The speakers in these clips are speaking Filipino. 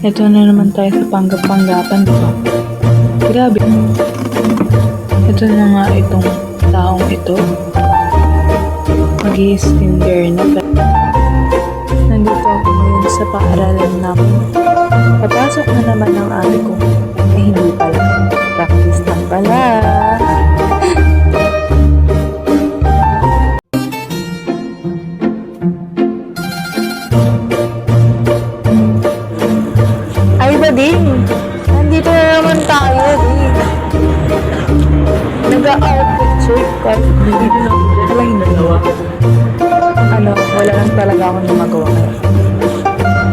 Ito na naman tayo sa panggap-panggapan, diba? Grabe. Ito na nga itong taong ito. Mag-i-stinder na. Nandito ako ngayon sa paaralan namin. Papasok na naman ang ate ko. Eh, hindi pala. Practice lang pala. Ay, bading! Nandito na naman tayo, din. Nag-outfit check kahit hindi na wala hinawa. Wala lang talaga akong magawa ngayon.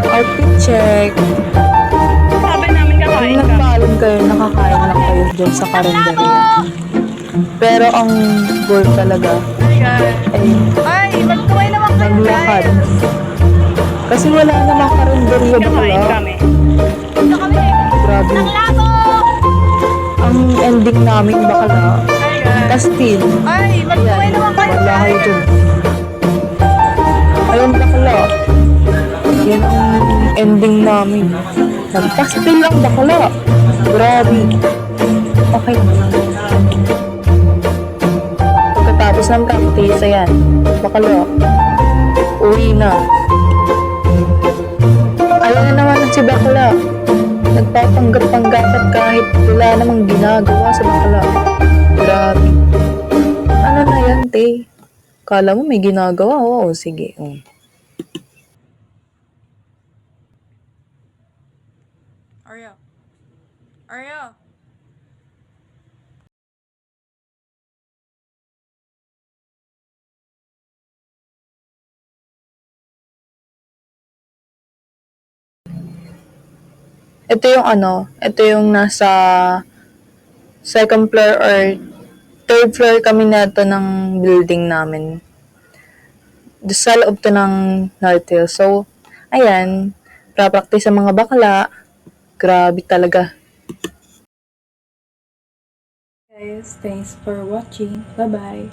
Outfit check. Sabi namin kakain Kung ka. nagpaalam kayo, nakakain lang kayo dyan sa karinderya. Pero ang goal talaga ay Ay, magkaway naman kayo, naglakad. guys. Kasi wala namang karinderya ba Kakain pala? kami. Ito kami. Grabe. Labo! Ang ending namin bakala. Hi, guys. Kastil. Ay, magkaway naman kayo, Wala kayo guys. dyan. Ayun bakla. Yan ang ending namin. Nagpastil lang bakla. Grabe. Okay. Pagkatapos ng practice, ayan. Bakla. Uwi na. Ayun na naman si bakla. Nagpapanggap-panggapat kahit wala namang ginagawa sa bakla. Grabe. Ano na yan, te? Kala mo may ginagawa? Oo, sige. Arya. Arya. Ito yung nasa second floor or third floor kami nato ng building namin. Sa loob to ng North Hill. So, ayan, pra-practice sa mga bakla. Grabe talaga. Guys, thanks for watching. Bye-bye.